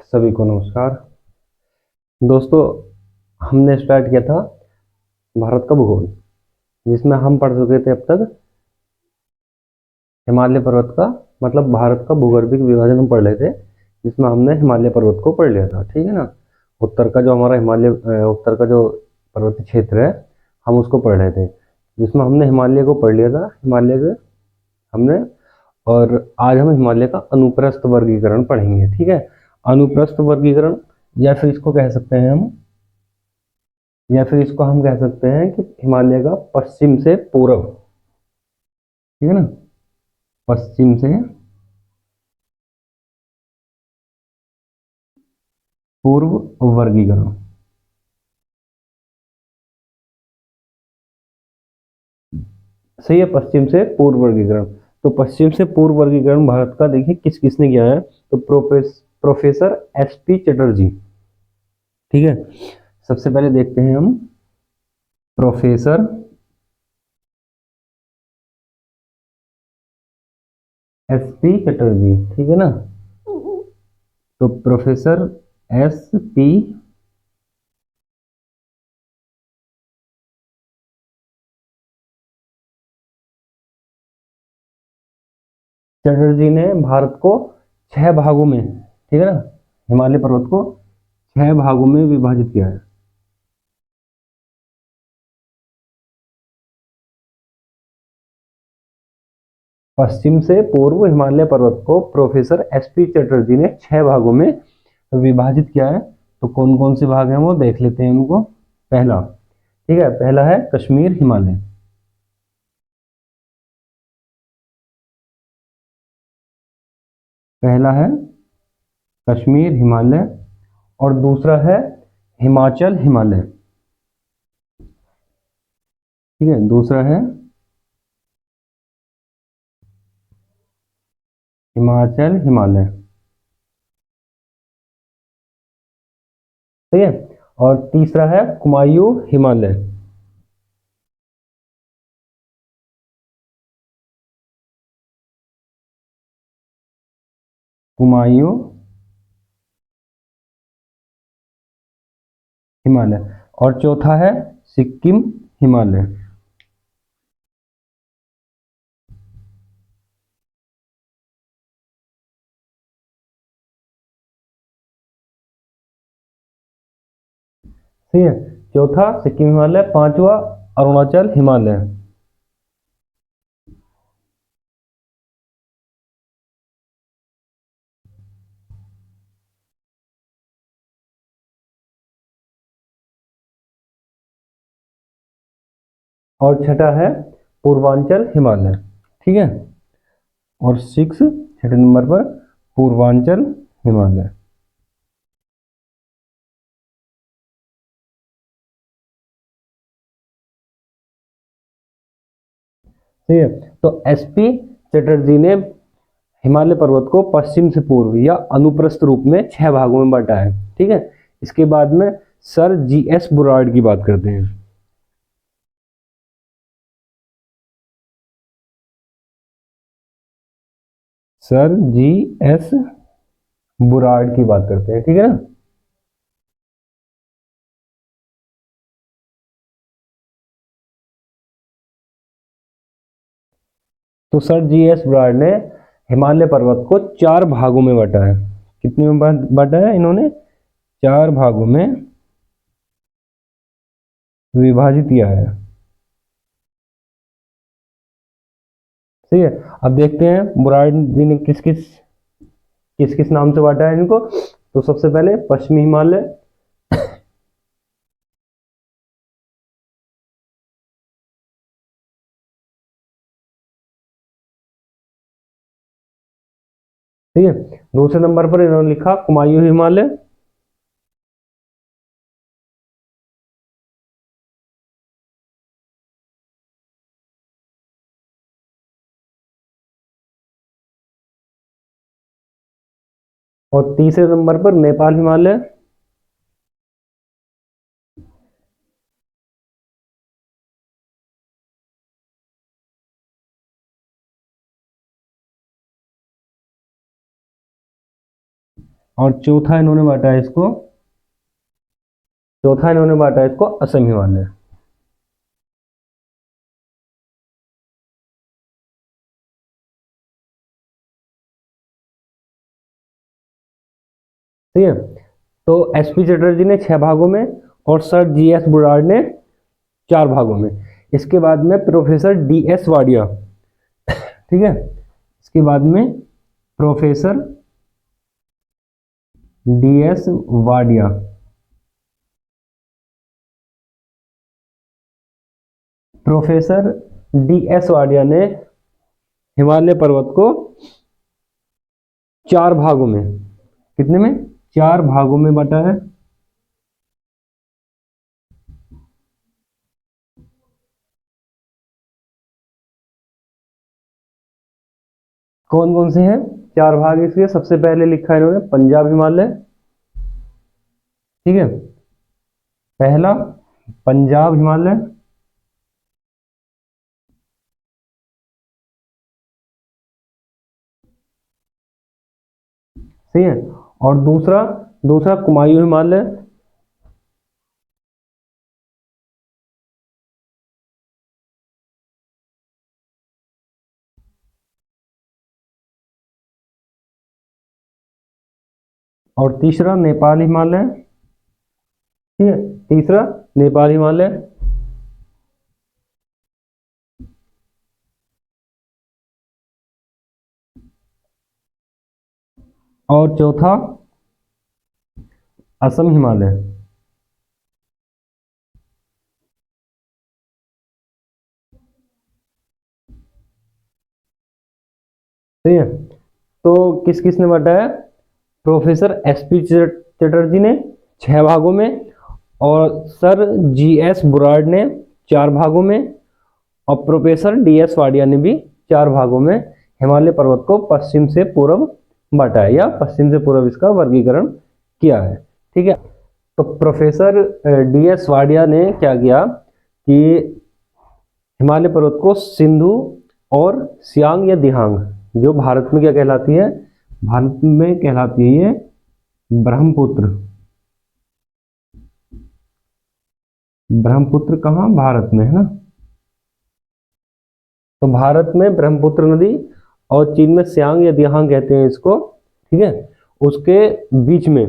सभी को नमस्कार। दोस्तों, हमने स्टार्ट किया था भारत का भूगोल, जिसमें हम पढ़ चुके थे अब तक हिमालय पर्वत का, मतलब भारत का भूगर्भिक विभाजन हम पढ़ रहे थे, जिसमें हमने हिमालय पर्वत को पढ़ लिया था। ठीक है ना। उत्तर का जो हमारा उत्तर का जो पर्वतीय क्षेत्र है, हम उसको पढ़ रहे थे, जिसमें हमने हिमालय को पढ़ लिया था। हिमालय के हमने, और आज हम हिमालय का अनुप्रस्थ वर्गीकरण पढ़ेंगे। ठीक है। अनुप्रस्थ वर्गीकरण, या फिर इसको कह सकते हैं हम, या फिर इसको हम कह सकते हैं कि हिमालय का पश्चिम से पूर्व। ठीक है ना। पश्चिम से पूर्व वर्गीकरण। सही है, पश्चिम से पूर्व वर्गीकरण। तो पश्चिम से पूर्व वर्गीकरण भारत का देखिए किस किसने किया है। तो प्रोफेसर एस पी चटर्जी। ठीक है। सबसे पहले देखते हैं हम प्रोफेसर एस पी चटर्जी। ठीक है ना। तो प्रोफेसर एस पी चटर्जी ने भारत को 6 भागों में, ठीक है ना, हिमालय पर्वत को 6 भागों में विभाजित किया है। पश्चिम से पूर्व हिमालय पर्वत को प्रोफेसर एस पी चटर्जी ने 6 भागों में विभाजित किया है। तो कौन कौन से भाग हैं वो देख लेते हैं उनको। पहला, ठीक है, पहला है कश्मीर हिमालय। पहला है कश्मीर हिमालय, और दूसरा है हिमाचल हिमालय। ठीक है, दूसरा है हिमाचल हिमालय। ठीक है। और तीसरा है कुमायूं हिमालय। कुमायूं हिमालय। और चौथा है सिक्किम हिमालय। ठीक है, चौथा सिक्किम हिमालय, पांचवा अरुणाचल हिमालय। और छठा है पूर्वांचल हिमालय। ठीक है। और छठे नंबर पर पूर्वांचल हिमालय। ठीक है। तो एसपी चटर्जी ने हिमालय पर्वत को पश्चिम से पूर्व या अनुप्रस्थ रूप में 6 भागों में बांटा है। ठीक है। इसके बाद में सर जी एस बुराड़ की बात करते हैं। सर जी एस बुराड़ की बात करते हैं। ठीक है ना। तो सर जी एस बुराड़ ने हिमालय पर्वत को 4 भागों में बांटा है। कितने में बांटा है इन्होंने? 4 भागों में विभाजित किया है। ठीक है। अब देखते हैं बुराड़ जी ने किस किस नाम से बांटा है इनको। तो सबसे पहले पश्चिमी हिमालय, ठीक है। दूसरे नंबर पर इन्होंने लिखा कुमायूं हिमालय। और तीसरे नंबर पर नेपाल हिमालय। और चौथा इन्होंने बांटा है इसको असम हिमालय। ठीक है, तो एसपी चटर्जी ने 6 भागों में और सर जीएस बुराड़ ने 4 भागों में। इसके बाद में प्रोफेसर डीएस वाडिया, ठीक है, इसके बाद में professor DS Wadia, professor DS Wadia ने हिमालय पर्वत को 4 भागों में, कितने में, 4 भागों में बांटा है। कौन कौन से हैं 4 भाग इसके? सबसे पहले लिखा है इन्होंने पंजाब हिमालय, ठीक है, पहला पंजाब हिमालय, सही है, और दूसरा दूसरा कुमायूं हिमालय, और तीसरा नेपाल हिमालय, ठीक है, तीसरा नेपाल हिमालय, और चौथा असम हिमालय। ठीक है, तो किस किस ने बांटा है? प्रोफेसर एसपी चटर्जी ने 6 भागों में और सर जीएस बुराड़ ने 4 भागों में और प्रोफेसर डीएस वाडिया ने भी 4 भागों में हिमालय पर्वत को पश्चिम से पूर्व बांटा है या पश्चिम से पूर्व इसका वर्गीकरण किया है। ठीक है, तो प्रोफेसर डीएस वाडिया ने क्या किया कि हिमालय पर्वत को सिंधु और सियांग या दिहांग, जो भारत में क्या कहलाती है, भारत में कहलाती है ये ब्रह्मपुत्र। ब्रह्मपुत्र कहाँ? भारत में, है ना। तो भारत में ब्रह्मपुत्र नदी और चीन में सियांग या दिहांग कहते हैं इसको, ठीक है, उसके बीच में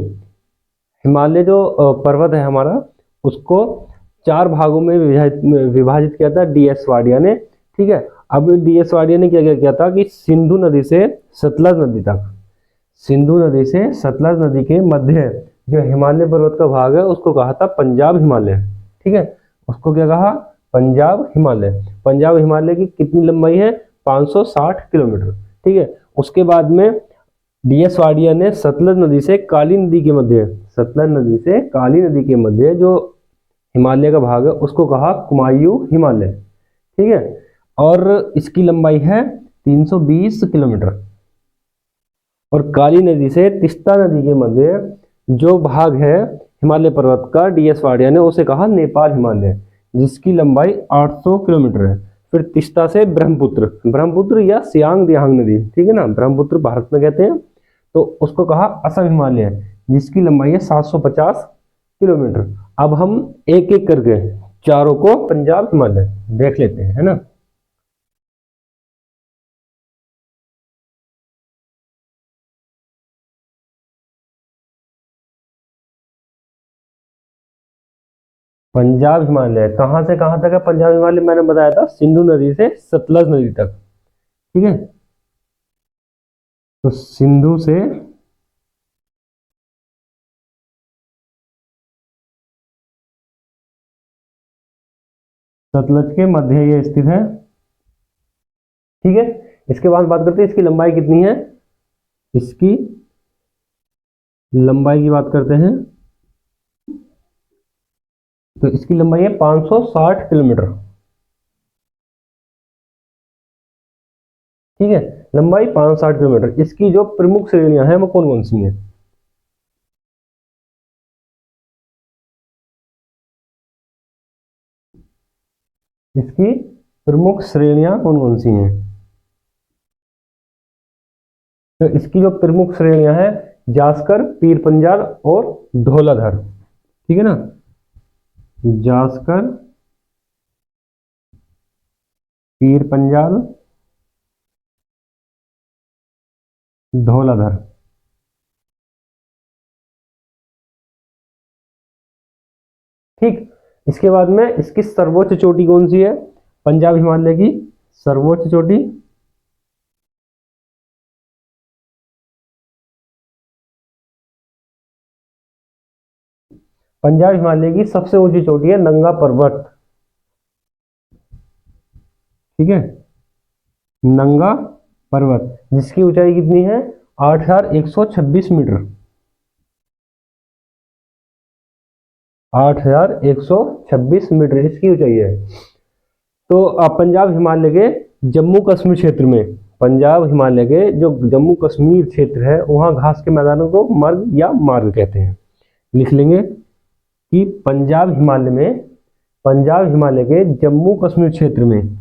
हिमालय जो पर्वत है हमारा, उसको 4 भागों में विभाजित किया था डीएस वाडिया ने। ठीक है, अब डीएस वाडिया ने क्या क्या किया था कि सिंधु नदी से सतलज नदी तक, सिंधु नदी से सतलज नदी के मध्य जो हिमालय पर्वत का भाग है उसको कहा था पंजाब हिमालय। ठीक है, उसको क्या कहा? पंजाब हिमालय। पंजाब हिमालय की कितनी लंबाई है? 560 किलोमीटर। ठीक है, उसके बाद में डीएस वाडिया ने सतलज नदी से काली नदी के मध्य, सतलज नदी से काली नदी के मध्य जो हिमालय का भाग है उसको कहा कुमायूं हिमालय। ठीक है, और इसकी लंबाई है 320 किलोमीटर। और काली नदी से तिस्ता नदी के मध्य जो भाग है हिमालय पर्वत का, डीएस वाडिया ने उसे कहा नेपाल हिमालय, जिसकी लंबाई 800 किलोमीटर है। फिर तिस्ता से ब्रह्मपुत्र, ब्रह्मपुत्र या सियांग दिहांग नदी, ठीक है ना, ब्रह्मपुत्र भारत में कहते हैं, तो उसको कहा असम हिमालय, जिसकी लंबाई है 750 किलोमीटर। अब हम एक एक करके चारों को पंजाब हिमालय देख लेते हैं, है ना। पंजाब हिमालय कहाँ से कहाँ तक है? पंजाब हिमालय मैंने बताया था सिंधु नदी से सतलज नदी तक। ठीक है, तो सिंधु से सतलज के मध्य ये स्थित है। ठीक है, इसके बाद बात करते हैं इसकी लंबाई कितनी है। इसकी लंबाई की बात करते हैं, तो इसकी लंबाई है 560 किलोमीटर। ठीक है, लंबाई 560 किलोमीटर। इसकी जो प्रमुख श्रेणियां हैं वो कौन कौन सी हैं? इसकी प्रमुख श्रेणियां कौन कौन सी हैं? तो इसकी जो प्रमुख श्रेणियां हैं, जास्कर, पीर पंजाल और धौलाधर, ठीक है ना। जास्कर, पीर पंजाल, धौलाधर। ठीक, इसके बाद में इसकी सर्वोच्च चोटी कौन सी है? पंजाब हिमालय की सर्वोच्च चोटी, पंजाब हिमालय की सबसे ऊंची चोटी है नंगा पर्वत, ठीक है, नंगा पर्वत, जिसकी ऊंचाई कितनी है? 8,126 मीटर, 8,126 मीटर इसकी ऊंचाई है। तो पंजाब हिमालय के जम्मू कश्मीर क्षेत्र में, पंजाब हिमालय के जो जम्मू कश्मीर क्षेत्र है वहां घास के मैदानों को मर्ग या मार्ग कहते हैं। लिख लेंगे कि पंजाब हिमालय में, पंजाब हिमालय के जम्मू कश्मीर क्षेत्र में,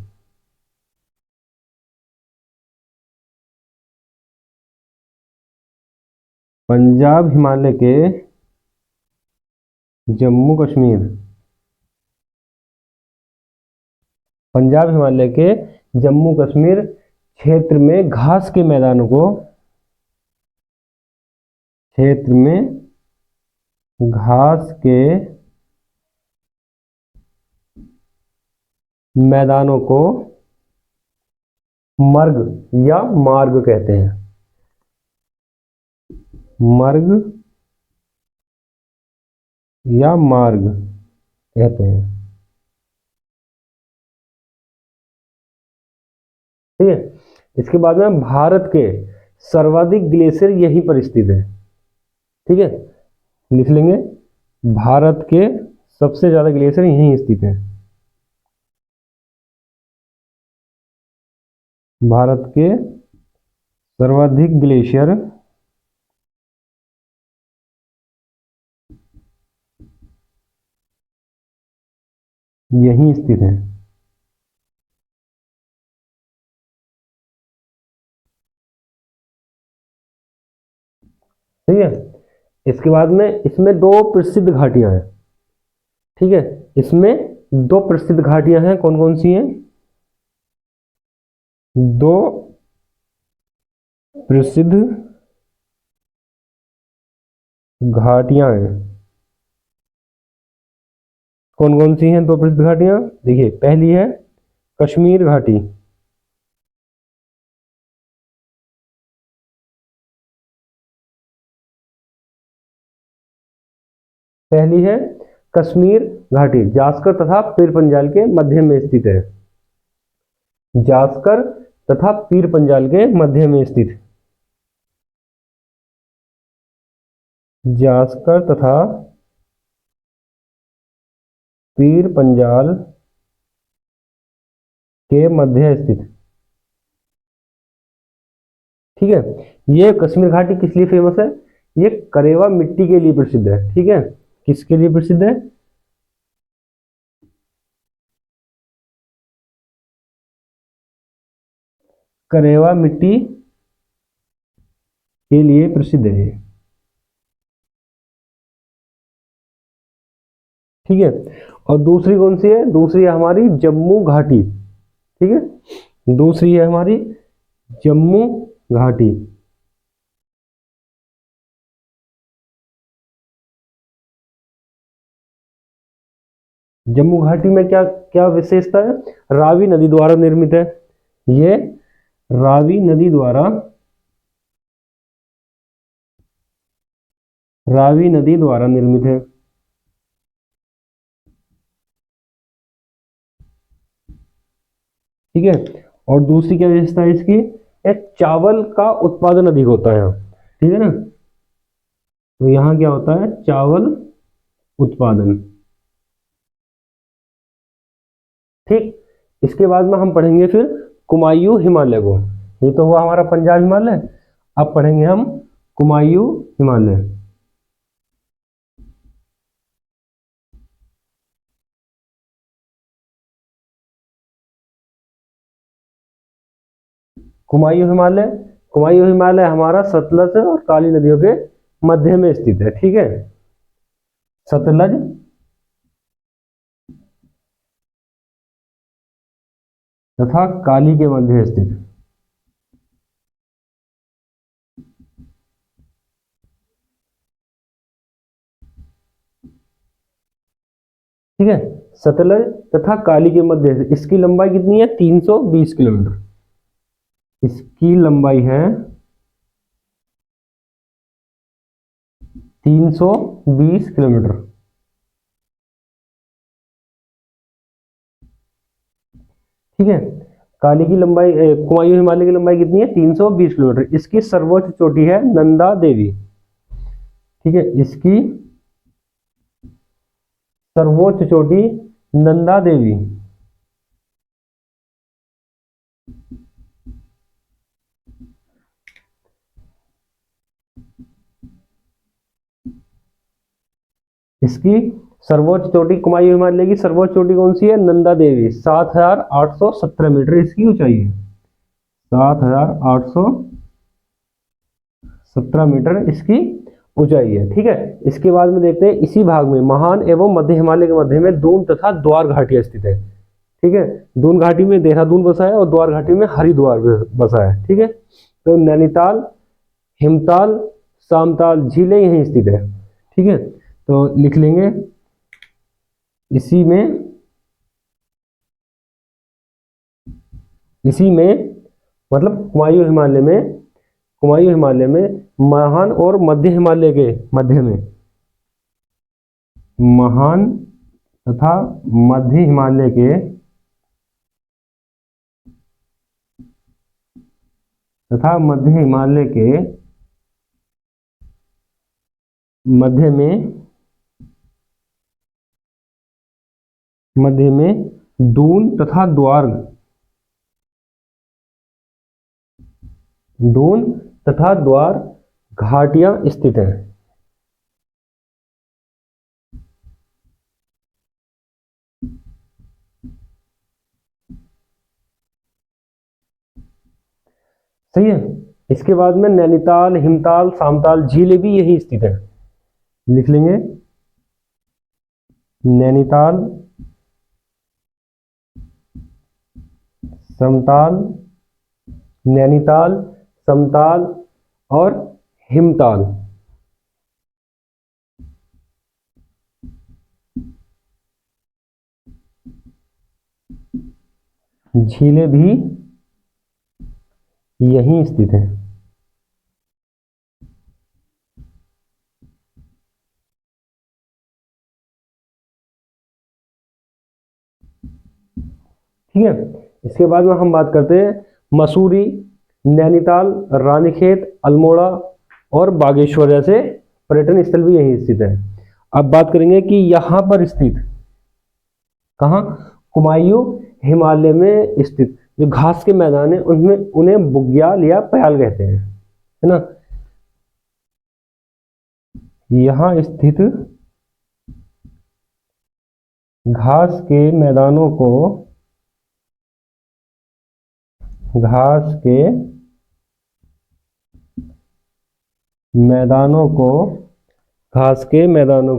पंजाब हिमालय के जम्मू कश्मीर, पंजाब हिमालय के जम्मू कश्मीर क्षेत्र में घास के मैदानों को, क्षेत्र में घास के मैदानों को मर्ग या मार्ग कहते हैं, मर्ग या मार्ग कहते हैं, ठीक है। इसके बाद में भारत के सर्वाधिक ग्लेशियर यहीं पर स्थित है, ठीक है, लिख लेंगे भारत के सबसे ज्यादा ग्लेशियर यहीं स्थित है, भारत के सर्वाधिक ग्लेशियर यहीं स्थित है, ठीक है। इसके बाद में इसमें दो प्रसिद्ध घाटियां हैं, ठीक है, इसमें दो प्रसिद्ध घाटियां हैं, कौन कौन सी हैं? दो प्रसिद्ध घाटियां हैं, कौन कौन सी हैं दो प्रसिद्ध घाटियां? देखिए, पहली है कश्मीर घाटी, पहली है कश्मीर घाटी, जास्कर तथा पीर पंजाल के मध्य में स्थित है, जास्कर तथा पीर पंजाल के मध्य में स्थित, जास्कर तथा पीर पंजाल के मध्य स्थित, ठीक है। ये कश्मीर घाटी किस लिए फेमस है? ये करेवा मिट्टी के लिए प्रसिद्ध है, ठीक है, किसके लिए प्रसिद्ध है? करेवा मिट्टी के लिए प्रसिद्ध है, ठीक है। और दूसरी कौन सी है? दूसरी है हमारी जम्मू घाटी, ठीक है, दूसरी है हमारी जम्मू घाटी, जम्मू घाटी में क्या क्या विशेषता है? रावी नदी द्वारा निर्मित है, ये रावी नदी द्वारा, रावी नदी द्वारा निर्मित है, ठीक है। और दूसरी क्या विशेषता है इसकी? एक चावल का उत्पादन अधिक होता है यहाँ, ठीक है ना, तो यहाँ क्या होता है? चावल उत्पादन, ठीक। इसके बाद में हम पढ़ेंगे फिर कुमायूं हिमालय को, ये तो हुआ हमारा पंजाब हिमालय, अब पढ़ेंगे हम कुमायूं हिमालय, कुमायूं हिमालय, कुमायूं हिमालय हमारा सतलज और काली नदियों के मध्य में स्थित है, ठीक है। सतलज तथा काली के मध्य स्थित। ठीक है, सतलज तथा काली के मध्य स्थित। इसकी लंबाई कितनी है? 320 किलोमीटर। इसकी लंबाई है 320 किलोमीटर। ठीक है, काली की लंबाई कुमायूं हिमालय की लंबाई कितनी है? 320 किलोमीटर। इसकी सर्वोच्च चोटी है नंदा देवी। ठीक है, इसकी सर्वोच्च चोटी नंदा देवी। इसकी सर्वोच्च चोटी, कुमायूं हिमालय की सर्वोच्च चोटी कौन सी है? नंदा देवी। 7,817 मीटर इसकी ऊंचाई है। 7,817 मीटर इसकी ऊंचाई है। ठीक है, इसके बाद में देखते हैं इसी भाग में महान एवं मध्य हिमालय के मध्य में दून तथा द्वार घाटियां स्थित है। ठीक है, दून घाटी में देहरादून बसा है और द्वार घाटी में हरिद्वार बसा है। ठीक है, तो नैनीताल, हिमताल, सामताल झीलें यहीं स्थित है। ठीक है, तो लिख लेंगे इसी में मतलब कुमायूं हिमालय में महान और मध्य हिमालय के मध्य में, महान तथा मध्य हिमालय के मध्य में दून तथा द्वार घाटियां स्थित हैं। सही है, इसके बाद में नैनीताल, हिमताल, सामताल झीलें भी यही स्थित है। लिख लेंगे नैनीताल, समताल और हिमताल। झीलें भी यहीं स्थित है। ठीक है, इसके बाद में हम बात करते हैं मसूरी, नैनीताल, रानीखेत, अल्मोड़ा और बागेश्वर जैसे पर्यटन स्थल भी यहीं स्थित है। अब बात करेंगे कि यहाँ पर स्थित, कहाँ? कुमायूं हिमालय में स्थित जो घास के मैदान है उनमें उन्हें बुग्याल या प्याल कहते हैं, है ना। यहाँ स्थित घास के मैदानों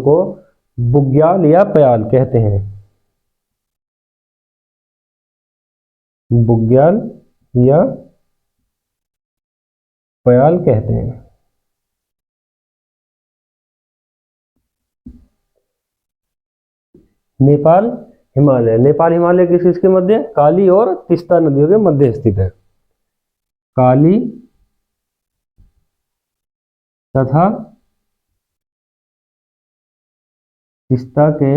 को बुग्याल या प्याल कहते हैं। बुग्याल या प्याल कहते हैं। नेपाल हिमालय किसके मध्य? काली और तीस्ता नदियों के मध्य स्थित है। काली तथा तीस्ता के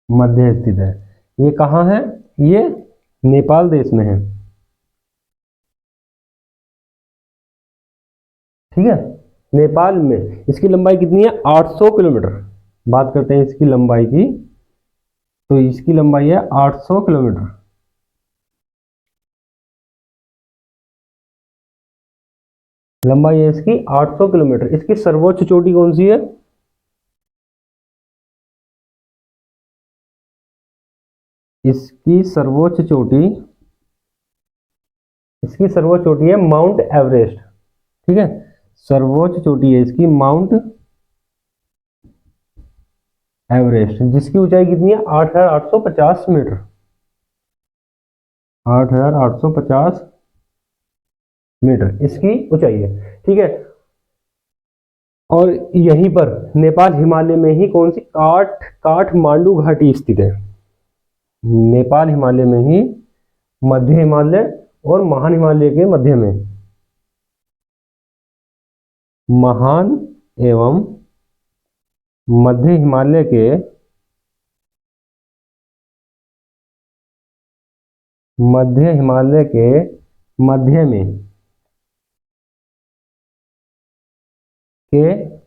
मध्य स्थित है। ये कहाँ है? ये नेपाल देश में है। ठीक है, नेपाल में इसकी लंबाई कितनी है? 800 किलोमीटर। बात करते हैं इसकी लंबाई की, तो इसकी लंबाई है 800 किलोमीटर। लंबाई है इसकी 800 किलोमीटर। इसकी सर्वोच्च चोटी कौन सी है? इसकी सर्वोच्च चोटी है माउंट एवरेस्ट। ठीक है, सर्वोच्च चोटी है इसकी माउंट एवरेस्ट, जिसकी ऊंचाई कितनी है 8,850 मीटर, 8,850 मीटर इसकी ऊंचाई है। ठीक है, और यहीं पर नेपाल हिमालय में ही कौन सी काठमांडू घाटी स्थित है। नेपाल हिमालय में ही मध्य हिमालय और महान हिमालय के मध्य में, महान एवं मध्य हिमालय के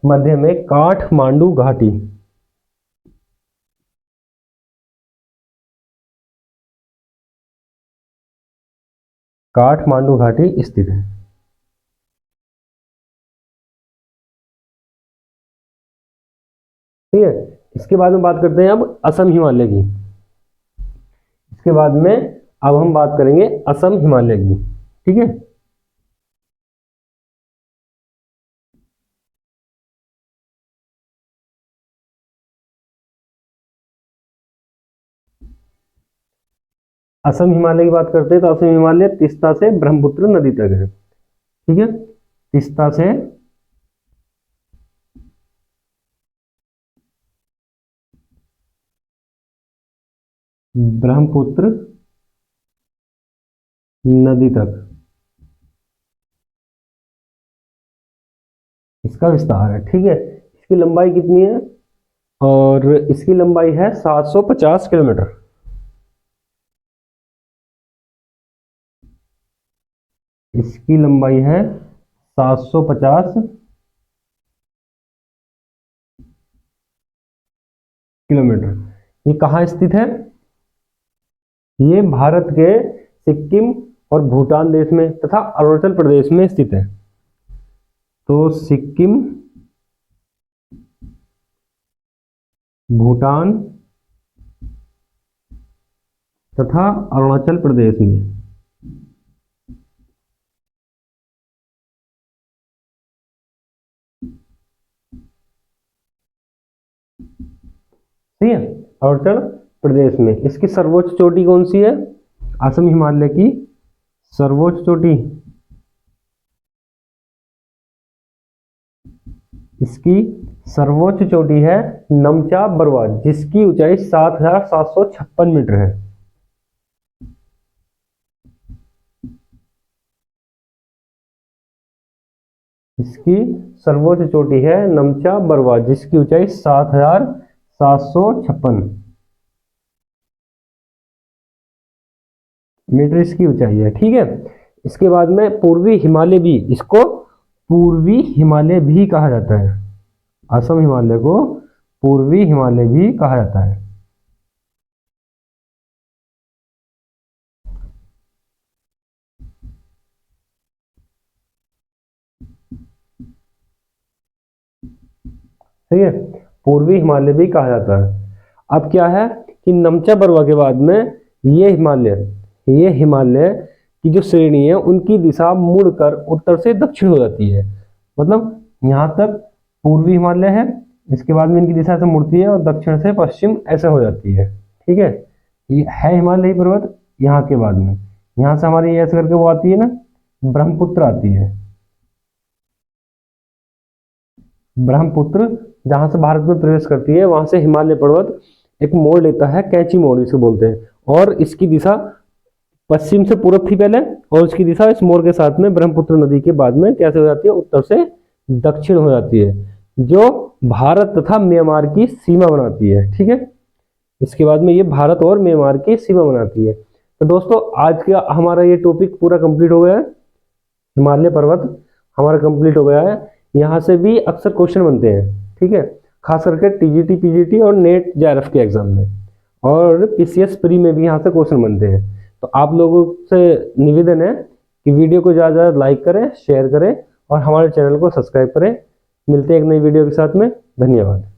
मध्य में काठमांडू घाटी, काठमांडू घाटी स्थित है। ठीक है, इसके बाद में बात करते हैं अब असम हिमालय की। इसके बाद में अब हम बात करेंगे असम हिमालय की। ठीक है, असम हिमालय की बात करते हैं तो असम हिमालय तीस्ता से ब्रह्मपुत्र नदी तक है। ठीक है, तीस्ता से ब्रह्मपुत्र नदी तक इसका विस्तार है। ठीक है, इसकी लंबाई कितनी है, और इसकी लंबाई है 750 किलोमीटर। इसकी लंबाई है 750 किलोमीटर। ये कहाँ स्थित है, ये भारत के सिक्किम और भूटान देश में तथा अरुणाचल प्रदेश में स्थित है। तो सिक्किम, भूटान तथा अरुणाचल प्रदेश में। ठीक है, अरुणाचल प्रदेश में। इसकी सर्वोच्च चोटी कौन सी है, असम हिमालय की सर्वोच्च चोटी, इसकी सर्वोच्च चोटी है नमचा बरवा, जिसकी ऊंचाई 7,756 मीटर है। इसकी सर्वोच्च चोटी है नमचा बरवा, जिसकी ऊंचाई 7,756 मीटर इसकी ऊंचाई है। ठीक है, इसके बाद में पूर्वी हिमालय भी, इसको पूर्वी हिमालय भी कहा जाता है। असम हिमालय को पूर्वी हिमालय भी कहा जाता है। ठीक है, पूर्वी हिमालय भी कहा जाता है। अब क्या है कि नमचा बरवा के बाद में ये हिमालय की जो श्रेणी है उनकी दिशा मुड़कर उत्तर से दक्षिण हो जाती है। मतलब यहाँ तक पूर्वी हिमालय है, इसके बाद में इनकी दिशा से मुड़ती है और दक्षिण से पश्चिम ऐसे हो जाती है। ठीक है, ये है हिमालयी पर्वत। यहाँ के बाद में यहाँ से हमारी ऐसे करके वो आती है ना, ब्रह्मपुत्र आती है। ब्रह्मपुत्र जहां से भारत में प्रवेश करती है, वहां से हिमालय पर्वत एक मोड़ लेता है, कैंची मोड़ इसे बोलते हैं, और इसकी दिशा पश्चिम से पूर्व थी पहले, और इसकी दिशा इस मोड़ के साथ में ब्रह्मपुत्र नदी के बाद में कैसे हो जाती है, उत्तर से दक्षिण हो जाती है, जो भारत तथा म्यांमार की सीमा बनाती है। ठीक है, इसके बाद में ये भारत और म्यांमार की सीमा बनाती है। तो दोस्तों आज का हमारा ये टॉपिक पूरा कंप्लीट हो गया है, हिमालय पर्वत हमारा कंप्लीट हो गया है। यहाँ से भी अक्सर क्वेश्चन बनते हैं। ठीक है, खास करके टीजीटी, पीजीटी और नेट जेआरएफ के एग्जाम में, और पीसीएस प्री में भी यहाँ से क्वेश्चन बनते हैं। तो आप लोगों से निवेदन है कि वीडियो को ज़्यादा ज़्यादा लाइक करें, शेयर करें और हमारे चैनल को सब्सक्राइब करें। मिलते हैं एक नई वीडियो के साथ में। धन्यवाद।